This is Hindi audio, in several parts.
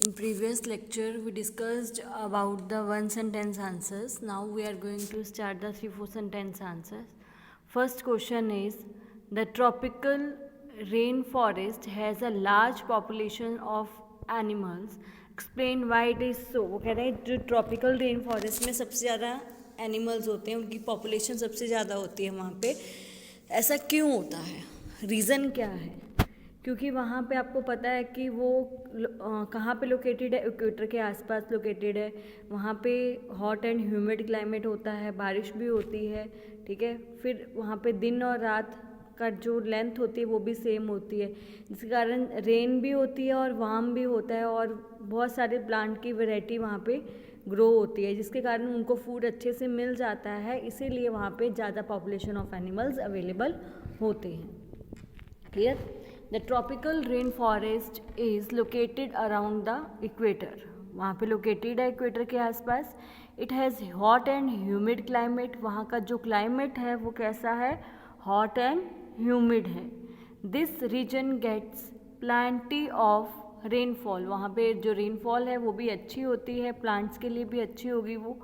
In previous lecture, we discussed about the one sentence answers. Now we are going to start the 3-4 sentence answers. First question is, the tropical rainforest has a large population of animals. Explain why it is so. वो कह रहे हैं जो ट्रॉपिकल रेन फॉरेस्ट में सबसे ज़्यादा एनिमल्स होते हैं, उनकी पॉपुलेशन सबसे ज़्यादा होती है वहाँ पे. ऐसा क्यों होता है, रीज़न क्या है? क्योंकि वहाँ पे आपको पता है कि वो कहाँ पे लोकेटेड है, इक्वेटर के आसपास लोकेटेड है. वहाँ पे हॉट एंड ह्यूमिड क्लाइमेट होता है, बारिश भी होती है, ठीक है. फिर वहाँ पे दिन और रात का जो लेंथ होती है वो भी सेम होती है, जिसके कारण रेन भी होती है और वार्म भी होता है, और बहुत सारे प्लांट की वैरायटी वहाँ पे ग्रो होती है, जिसके कारण उनको फूड अच्छे से मिल जाता है. इसीलिए वहाँ पे ज़्यादा पॉपुलेशन ऑफ एनिमल्स अवेलेबल होते हैं. Clear? The tropical rain forest is located around the equator. वहाँ पे लोकेटेड है इक्वेटर के आसपास. It has hot and humid climate. वहाँ का जो क्लाइमेट है वो कैसा है? हॉट एंड ह्यूमिड है. This region gets plenty of rainfall. वहाँ पे जो रेनफॉल है वो भी अच्छी होती है, प्लांट्स के लिए भी अच्छी होगी वो.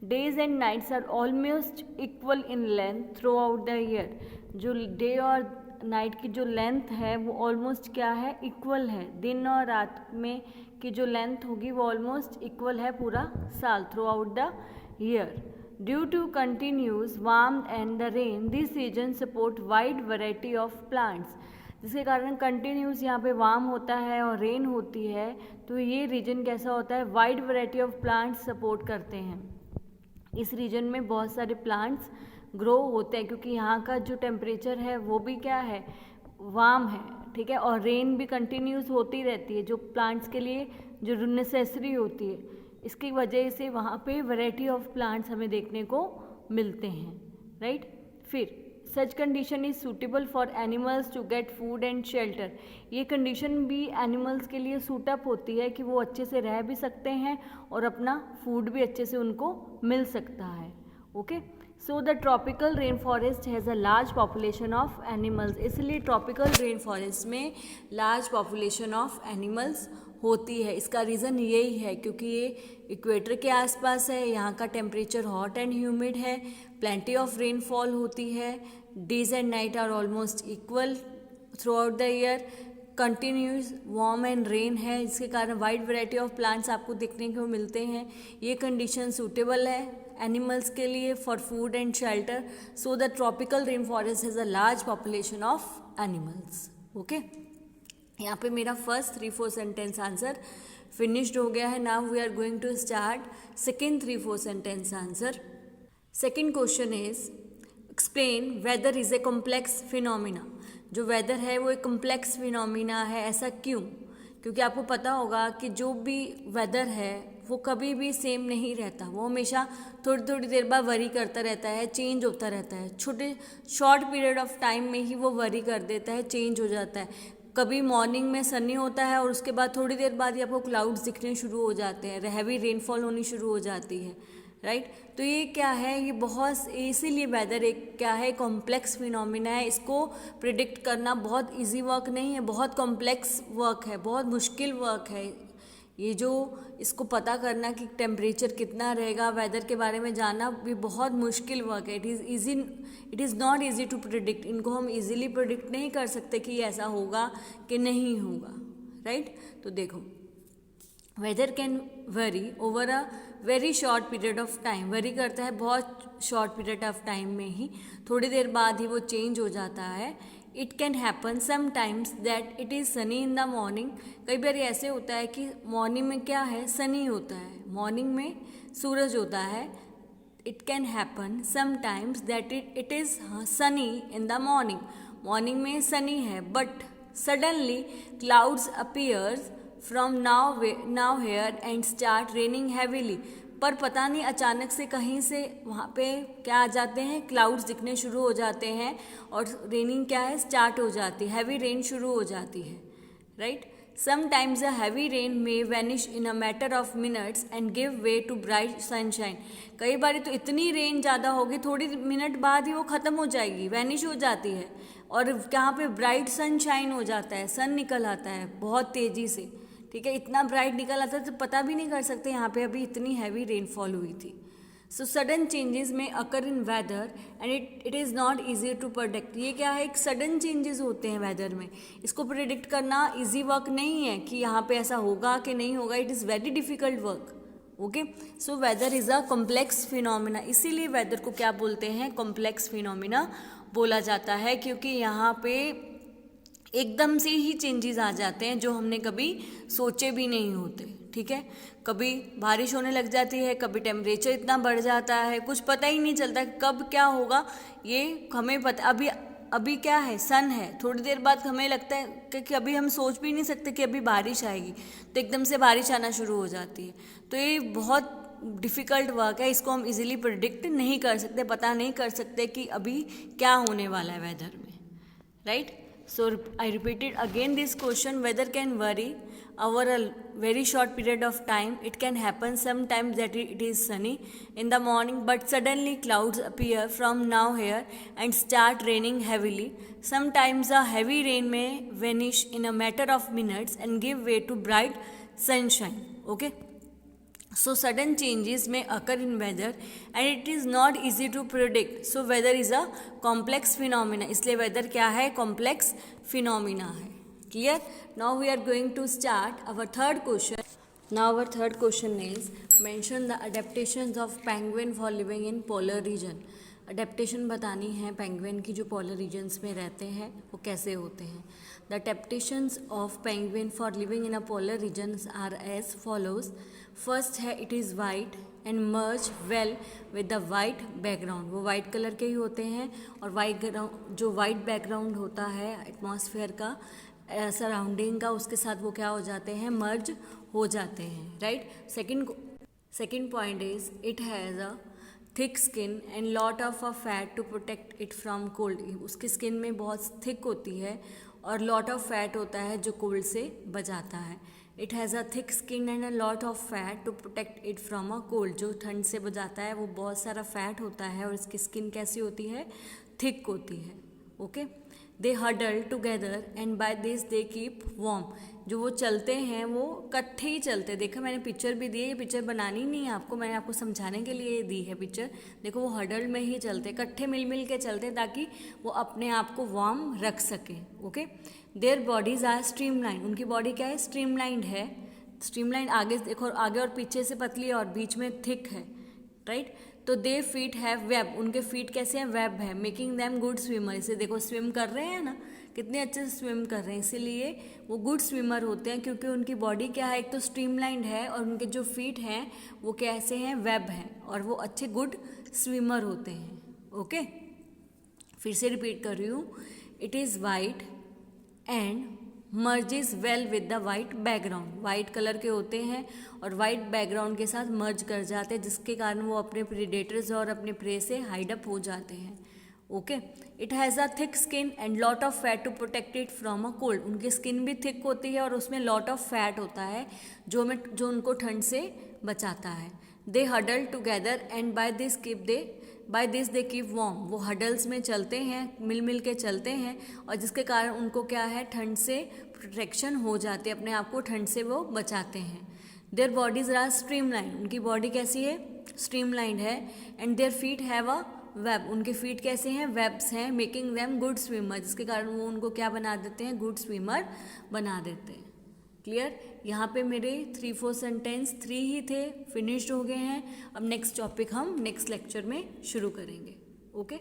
Days and nights are almost equal in length throughout the year. जो डे और नाइट की जो लेंथ है वो ऑलमोस्ट क्या है? इक्वल है. दिन और रात में की जो लेंथ होगी वो ऑलमोस्ट इक्वल है पूरा साल, throughout the year. Due to continuous warm and the rain, this region support wide variety of plants. जिसके कारण कंटिन्यूस यहाँ पे वार्म होता है और रेन होती है, तो ये रीजन कैसा होता है? Wide variety of plants support करते हैं. इस रीजन में बहुत सारे प्लांट्स ग्रो होते हैं, क्योंकि यहाँ का जो टेम्परेचर है वो भी क्या है? वार्म है, ठीक है. और रेन भी कंटिन्यूस होती रहती है, जो प्लांट्स के लिए जो नेसेसरी होती है. इसकी वजह से वहाँ पे वैरायटी ऑफ प्लांट्स हमें देखने को मिलते हैं, राइट. फिर such condition is suitable for animals to get food and shelter. ये कंडीशन भी एनिमल्स के लिए सूटअप होती है कि वो अच्छे से रह भी सकते हैं और अपना फूड भी अच्छे से उनको मिल सकता है. Okay. So the tropical rain forest has a large population of animals. इसलिए ट्रॉपिकल रेन फॉरेस्ट में लार्ज पॉपुलेशन ऑफ एनिमल्स होती है. इसका रीज़न यही है क्योंकि ये इक्वेटर के आसपास है, यहाँ का टेम्परेचर हॉट एंड ह्यूमिड है, प्लेंटी ऑफ रेनफॉल होती है, days and night are almost equal throughout the year, continuous warm and rain है, जिसके कारण वाइड वैरायटी ऑफ प्लांट्स आपको देखने को मिलते हैं. ये कंडीशन सूटेबल है एनिमल्स के लिए for food and shelter. So the tropical rain forest has a large population of animals. Okay. यहाँ पे मेरा फर्स्ट 3-4 सेंटेंस आंसर फिनिश्ड हो गया है. Now we are going to start second 3-4 sentence answer. Second question is explain weather is a complex phenomena. जो वेदर है वो एक कॉम्प्लेक्स फिनोमिना है. ऐसा क्यों? क्योंकि आपको पता होगा कि जो भी वेदर है वो कभी भी सेम नहीं रहता. वो हमेशा थोड़ी थोड़ी देर बाद वरी करता रहता है, चेंज होता रहता है. छोटे शॉर्ट पीरियड ऑफ टाइम में ही वो वरी कर देता है, चेंज हो जाता है. कभी मॉर्निंग में सनी होता है और उसके बाद थोड़ी देर बाद ही आपको क्लाउड्स दिखने शुरू हो जाते हैं, हैवी रेनफॉल होनी शुरू हो जाती है, राइट. तो ये क्या है? ये बहुत इसीलिए वेदर एक क्या है? कॉम्प्लेक्स फिनोमिना है. इसको प्रिडिक्ट करना बहुत इजी वर्क नहीं है, बहुत कॉम्प्लेक्स वर्क है, बहुत मुश्किल वर्क है. ये जो इसको पता करना कि टेम्परेचर कितना रहेगा, वेदर के बारे में जानना भी बहुत मुश्किल वर्क है. It is not easy to predict. इनको हम इजीली प्रिडिक्ट नहीं कर सकते कि ऐसा होगा कि नहीं होगा, राइट. तो देखो, weather can vary over a very short period of time. Vary करता है बहुत शॉर्ट पीरियड ऑफ टाइम में ही, थोड़ी देर बाद ही वो चेंज हो जाता है. It can happen sometimes that it is Sunny in the morning. कई बार ऐसे होता है कि मॉर्निंग में क्या है? सनी होता है, मॉर्निंग में सूरज होता है. It can happen sometimes that it is Sunny in the morning. Morning में सनी है, but suddenly clouds appears from now here and start raining heavily. पर पता नहीं अचानक से कहीं से वहाँ पे क्या आ जाते हैं? क्लाउड्स दिखने शुरू हो जाते हैं और रेनिंग क्या है? स्टार्ट हो जाती है, हैवी रेन शुरू हो जाती है, right. Sometimes a heavy rain may vanish in a matter of minutes and give way to bright sunshine. कई बार तो इतनी रेन ज़्यादा होगी, थोड़ी मिनट बाद ही वो ख़त्म हो जाएगी, वैनिश हो जाती है, और यहाँ पे ब्राइट सनशाइन हो जाता है, सन निकल आता है बहुत तेज़ी से, ठीक है, इतना ब्राइट निकल आता है तो पता भी नहीं कर सकते यहाँ पे अभी इतनी हैवी रेनफॉल हुई थी. सो sudden changes may occur in weather and it is not easy to predict. ये क्या है, एक सडन चेंजेस होते हैं वेदर में, इसको प्रिडिक्ट करना ईजी वर्क नहीं है कि यहाँ पे ऐसा होगा कि नहीं होगा. It is very difficult work. Okay, so whether is a complex phenomena. इसीलिए वेदर को क्या बोलते हैं, कॉम्प्लेक्स फिनोमिना बोला जाता है, क्योंकि यहाँ पे एकदम से ही चेंजेस आ जाते हैं जो हमने कभी सोचे भी नहीं होते. ठीक है, कभी बारिश होने लग जाती है, कभी टेम्परेचर इतना बढ़ जाता है, कुछ पता ही नहीं चलता कब क्या होगा. ये हमें पता, अभी क्या है, सन है, थोड़ी देर बाद हमें लगता है कि अभी हम सोच भी नहीं सकते कि अभी बारिश आएगी, तो एकदम से बारिश आना शुरू हो जाती है. तो ये बहुत डिफ़िकल्ट वर्क है, इसको हम इजीली प्रिडिक्ट नहीं कर सकते, पता नहीं कर सकते कि अभी क्या होने वाला है वेदर में. Right. So I repeated again this question, weather can vary over a very short period of time. It can happen sometimes that it is sunny in the morning, but suddenly clouds appear from now here and start raining heavily. Sometimes a heavy rain may vanish in a matter of minutes and give way to bright sunshine. Okay. So sudden changes may occur in weather and it is not easy to predict. So weather is a complex phenomena. इसलिए weather क्या है, complex phenomena है. Clear? Now we are going to start our third question. Now our third question is mention the adaptations of penguin for living in polar region. Adaptation बतानी है पेंगुइन की जो पोलर रीजन्स में रहते हैं वो कैसे होते हैं. The adaptations of penguin for living in a polar regions are as follows. First है, it is white and merge well with the white background. वो वाइट कलर के ही होते हैं और जो वाइट बैकग्राउंड होता है एटमॉस्फेयर का, सराउंडिंग का, उसके साथ वो क्या हो जाते हैं, मर्ज हो जाते हैं. Right. Second point is it has a thick skin and lot of a fat to protect it from cold. उसकी स्किन में बहुत थिक होती है और लॉट ऑफ फैट होता है जो कोल्ड से बचाता है. It has a thick skin and a lot of fat to protect it from a cold. जो ठंड से बचाता है वो बहुत सारा फैट होता है और इसकी स्किन कैसी होती है, थिक होती है. Okay. They huddle together and by this they keep warm. जो वो चलते हैं वो इकट्ठे ही चलते हैं. देखो मैंने पिक्चर भी दी है, ये पिक्चर बनानी नहीं है आपको, मैंने आपको समझाने के लिए दी है पिक्चर. देखो वो हडल में ही चलते, इकट्ठे मिल के चलते ताकि वो अपने आप को वार्म रख सकें. Okay. Their bodies are streamline. उनकी बॉडी क्या है, स्ट्रीमलाइंड है. स्ट्रीमलाइन आगे देखो, आगे और पीछे से पतली है और बीच में थिक है. राइट. तो दे फीट हैव वेब. उनके फीट कैसे हैं, वेब है. Making them good swimmer. इसे देखो स्विम कर रहे हैं ना, कितने अच्छे से स्विम कर रहे हैं, इसीलिए वो गुड स्विमर होते हैं, क्योंकि उनकी बॉडी क्या है, एक तो स्ट्रीमलाइंड है और उनके जो फीट हैं वो कैसे हैं, वेब हैं, और वो अच्छे गुड स्विमर होते हैं. ओके. फिर से रिपीट कर रही हूँ. It is white and merges well with the white background. White colour के होते हैं और वाइट बैकग्राउंड के साथ मर्ज कर जाते हैं, जिसके कारण वो अपने प्रीडेटर्स और अपने प्रे से हाइड अप हो जाते हैं. Okay. It has a thick skin and lot of fat to protect it from a cold. उनकी स्किन भी थिक होती है और उसमें लॉट ऑफ फैट होता है जो उनको ठंड से बचाता है. They huddle together and by this they keep warm. वो हडल्स में चलते हैं, मिल के चलते हैं, और जिसके कारण उनको क्या है, ठंड से प्रोटेक्शन हो जाती है, अपने आप को ठंड से वो बचाते हैं. Their bodies are streamline. उनकी बॉडी कैसी है, स्ट्रीमलाइंड है. And their feet have a web. उनके फीट कैसे हैं, वेब्स हैं. Making them good swimmer. जिसके कारण वो उनको क्या बना देते हैं, गुड स्विमर बना देते हैं. क्लियर. यहाँ पे मेरे 3-4 सेंटेंस 3 ही थे, फिनिश्ड हो गए हैं. अब नेक्स्ट टॉपिक हम नेक्स्ट लेक्चर में शुरू करेंगे. ओके.